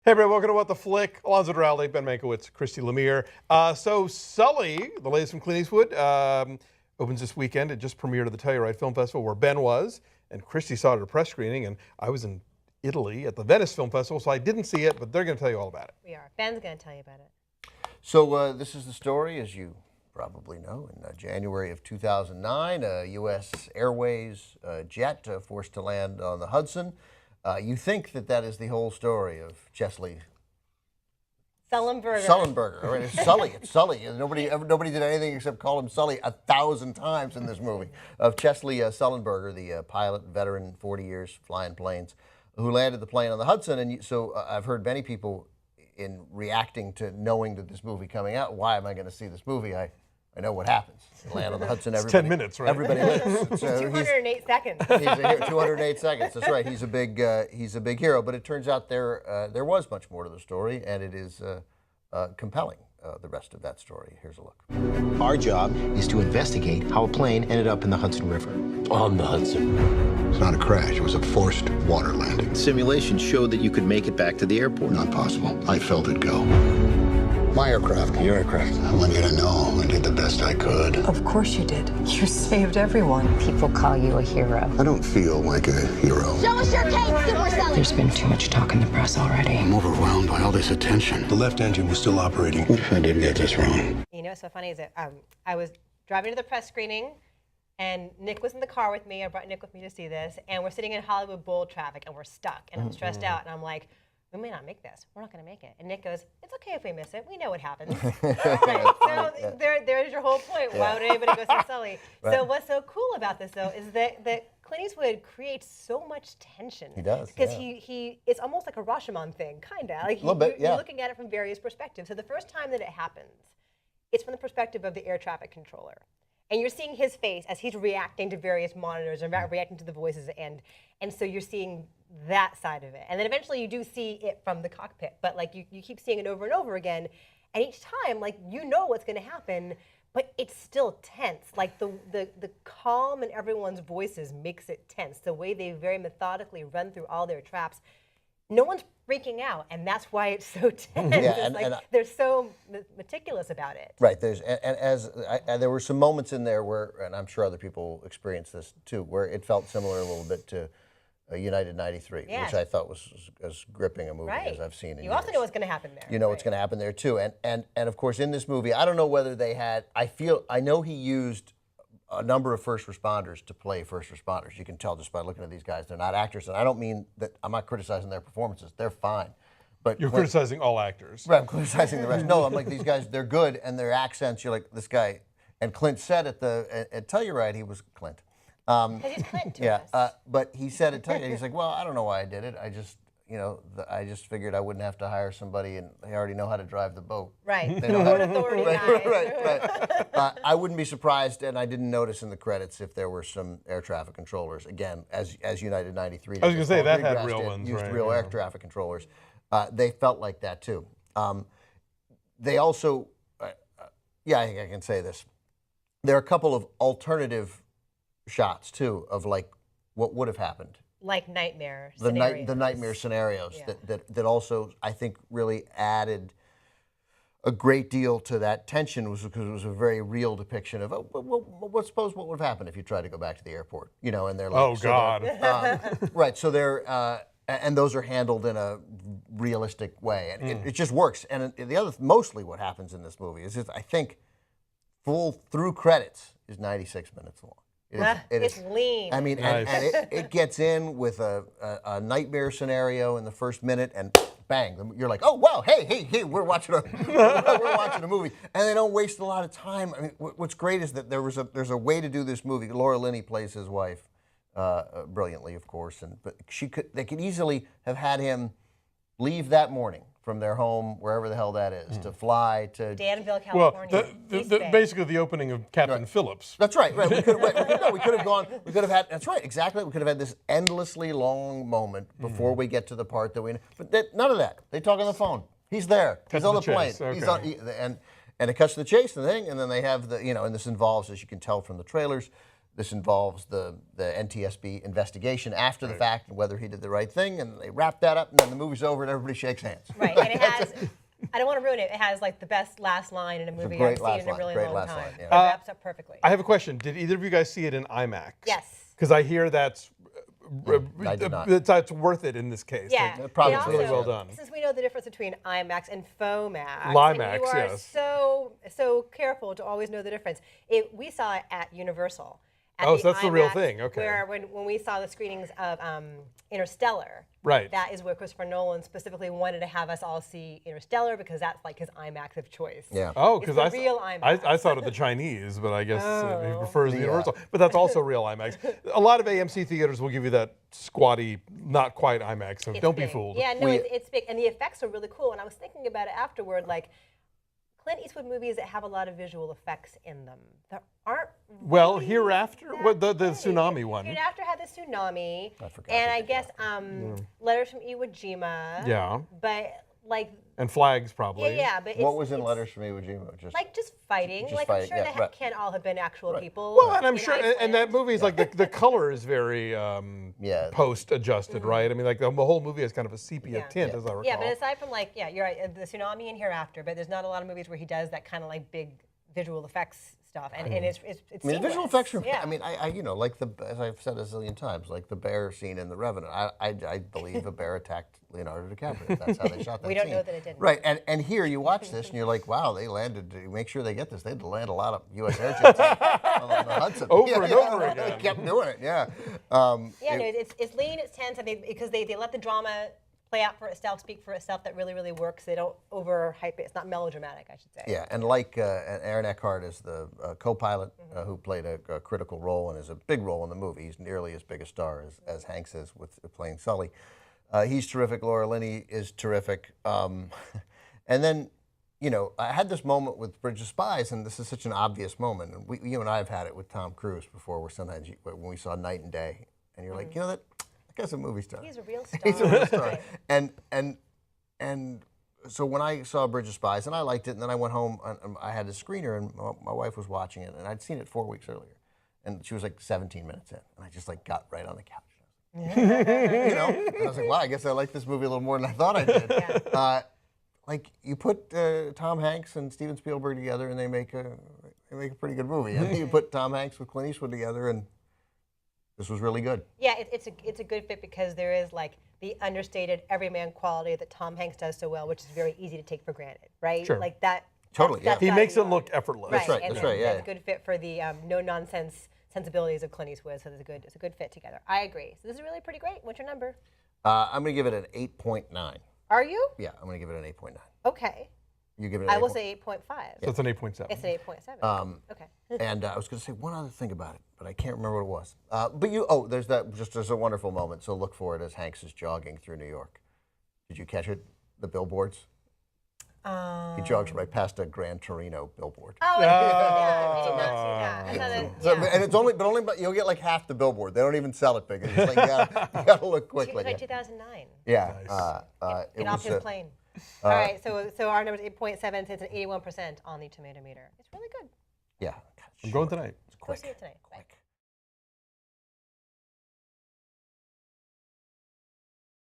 Hey everybody, welcome to What the Flick. Alonzo Duralde, Ben Mankiewicz, Christy Lemire. So Sully, the latest from Clint Eastwood, opens this weekend. It just premiered at the Telluride Film Festival where Ben was, and Christy saw it at a press screening, and I was in Italy at the Venice Film Festival, so I didn't see it, but they're going to tell you all about it. We are. Ben's going to tell you about it. So this is the story, as you probably know, in January of 2009, a U.S. Airways jet forced to land on the Hudson. You think that is the whole story of Chesley. Sullenberger. Right? It's Sully. It's Sully. Nobody did anything except call him Sully 1,000 times in this movie. Of Chesley Sullenberger, the pilot, veteran, 40 years flying planes, who landed the plane on the Hudson. And so I've heard many people in reacting to knowing that this movie coming out. Why am I going to see this movie? I know what happens. You land on the Hudson. It's 10 minutes, right? Everybody lives. 208 seconds. He's a hero. 208 seconds. That's right. He's a big hero. But it turns out there was much more to the story, and it is compelling. The rest of that story. Here's a look. Our job is to investigate how a plane ended up in the Hudson River. On the Hudson. It's not a crash. It was a forced water landing. Simulations showed that you could make it back to the airport. Not possible. I felt it go. My aircraft. Your aircraft. I want you to know I did the best I could. Of course you did. You saved everyone. People call you a hero. I don't feel like a hero. Show us your case, Super Sully. There's been too much talk in the press already. I'm overwhelmed by all this attention. The left engine was still operating. What if I didn't get this wrong? You know what's so funny is that I was driving to the press screening, and Nick was in the car with me. I brought Nick with me to see this, and we're sitting in Hollywood Bowl traffic, and we're stuck, and I'm stressed out, and I'm like, we may not make this. We're not going to make it. And Nick goes, it's okay if we miss it. We know what happens. Right. So there's your whole point. Why would anybody go see Sully? Right. So what's so cool about this, though, is that Clint Eastwood creates so much tension. He does. Because it's almost like a Rashomon thing, kind of. Like a little bit, yeah. You're looking at it from various perspectives. So the first time that it happens, it's from the perspective of the air traffic controller. And you're seeing his face as he's reacting to various monitors and reacting to the voices, and so you're seeing that side of it. And then eventually you do see it from the cockpit, but like you keep seeing it over and over again, and each time, like, you know what's going to happen, but it's still tense. Like the calm in everyone's voices makes it tense. The way they very methodically run through all their traps. No one's freaking out, and that's why it's so tense. Yeah, they're so meticulous about it. Right. There were some moments in there where, and I'm sure other people experienced this too, where it felt similar a little bit to United 93, which I thought was as gripping a movie as I've seen in years. You also know what's going to happen there. You know what's going to happen there too, and of course in this movie, I don't know whether they had. I know he used a number of first responders to play first responders. You can tell just by looking at these guys. They're not actors, and I don't mean that. I'm not criticizing their performances. They're fine. But you're criticizing all actors. Right, I'm criticizing the rest. No, I'm like, these guys, they're good, and their accents, you're like, this guy. And Clint said at Telluride, he was Clint. Because he's Clint to us. But he said at Telluride, he's like, well, I don't know why I did it. I just, I just figured I wouldn't have to hire somebody, and they already know how to drive the boat. Right. They know how to, authority right. I wouldn't be surprised, and I didn't notice in the credits if there were some air traffic controllers. Again, as United 93. I was going to say, that had real ones, used right? Real air traffic controllers. They felt like that too. They also, I can say this. There are a couple of alternative shots too of like what would have happened. Like nightmare scenarios. The nightmare sensarios that also, I think, really added a great deal to that tension, was because it was a very real depiction of, what would have happened if you tried to go back to the airport, and they're like, oh, God. Right, so they're, and those are handled in a realistic way, and it just works. And mostly what happens in this movie is just, I think, full through credits is 96 minutes long. It's lean. I mean, nice. and it gets in with a nightmare scenario in the first minute, and bang, you're like, oh wow, hey, we're watching a movie, and they don't waste a lot of time. I mean, what's great is that there's a way to do this movie. Laura Linney plays his wife brilliantly, of course, but they could easily have had him leave that morning from their home, wherever the hell that is, to fly to Danville, California. Well, basically the opening of Captain Phillips. That's right. Right. We could have gone. We could have had. That's right. Exactly. We could have had this endlessly long moment before we get to the part that we. But none of that. They talk on the phone. He's there. He's on the plane. Okay. He's on. And it cuts to the chase and the thing, and then they have and this involves, as you can tell from the trailers, This involves the NTSB investigation after the fact and whether he did the right thing, and they wrap that up, and then the movie's over, and everybody shakes hands. Right, and it has. I don't want to ruin it. It has like the best last line in a movie I've seen in a really long time. It wraps up perfectly. I have a question. Did either of you guys see it in IMAX? Yes. Because I hear that's I did not. that's worth it in this case. Yeah, Like, probably and really also, well done. Since we know the difference between IMAX and FOMAX, Limax, and you are yes. so careful to always know the difference. We saw it at Universal. At Oh, so that's the real IMAX, thing, okay. Where when we saw the screenings of Interstellar, Right. that is where Christopher Nolan specifically wanted to have us all see Interstellar because that's like his IMAX of choice. Yeah. Oh, It's because the real IMAX. I thought of the Chinese, but I guess he prefers the Yeah. Universal. But that's also real IMAX. A lot of AMC theaters will give you that squatty, not quite IMAX, so It's don't be big. fooled. Yeah, no, it's big, and the effects are really cool. And I was thinking about it afterward, like Clint Eastwood movies that have a lot of visual effects in them that aren't. Well, really Hereafter, that what the great. tsunami one. Hereafter had the tsunami, I forgot and to I do guess Letters from Iwo Jima. Yeah. But like, And Flags probably. yeah, but What it's, was in it's Letters from Iwo Jima? Just fighting. Just like fighting, I'm sure yeah, that right. can't all have been actual people. Well, and I'm in sure, and Iceland. that movie is like the color is very Yeah. post-adjusted, right? I mean, like the whole movie has kind of a sepia Yeah. tint, as I recall. Yeah, but aside from like, you're right, the tsunami and Hereafter, but there's not a lot of movies where he does that kind of like big visual effects stuff, and it's I mean, the visual seamless. effects are. Yeah. I mean, I you know, like as I've said a zillion times, like the bear scene in The Revenant. I believe a bear attacked Leonardo DiCaprio. That's how they shot that We don't scene. know that it didn't. Right, and here you watch this and you're like, wow, they landed. To make sure they get this, they had to land a lot of U.S. air jets on the Hudson. Over and over They again. kept doing it. Yeah. Yeah, no, it's lean, it's tense, I mean, because they let the drama play out for itself, speak for itself. That really works. They don't overhype it. It's not melodramatic, I should say. Yeah, and like Aaron Eckhart is the co-pilot who played a critical role and is a big role in the movie. He's nearly as big a star as Hanks is with playing Sully. He's terrific. Laura Linney is terrific. And then, you know, I had this moment with Bridge of Spies, and this is such an obvious moment. And you and I have had it with Tom Cruise before, where sometimes when we saw Night and Day, and you're like, you know, that guy's a movie star. He's a real star. He's a real star. Right. And so when I saw Bridge of Spies, and I liked it, and then I went home, and I had a screener, and my wife was watching it, and I'd seen it 4 weeks earlier, and she was like 17 minutes in, and I just like got right on the couch. You know, and I was like, wow, I guess I like this movie a little more than I thought I did. Yeah. Like you put Tom Hanks and Steven Spielberg together, and they make a pretty good movie. And then you put Tom Hanks with Clint Eastwood together, and this was really good. Yeah, it's a good fit because there is like the understated everyman quality that Tom Hanks does so well, which is very easy to take for granted, right? Sure. Like that. Totally, that's He how makes you it are. look effortless. Right, right, and that's right, yeah. It's a good fit for the no-nonsense sensibilities of Clint Eastwood, so it's a good fit together. I agree. So this is really pretty great. What's your number? I'm going to give it an 8.9. Are you? Yeah, I'm going to give it an 8.9. Okay. You give it an 8.9? I will say 8.5. So it's an 8.7. It's an 8.7. Okay. And I was going to say one other thing about it, but I can't remember what it was. But there's a wonderful moment, so look for it as Hanks is jogging through New York. Did you catch it? The billboards? He jogs right past a Gran Torino billboard. Oh, I did not see that. So, and it's only, but you'll get like half the billboard. They don't even sell it big. It's like you gotta look quickly. Like 2009. Yeah. Get off his plane. All right, so our number is 8.7. It's an 81% on the tomato meter. It's really good. Yeah. I'm going tonight. It's Go quick. see it tonight. Bye.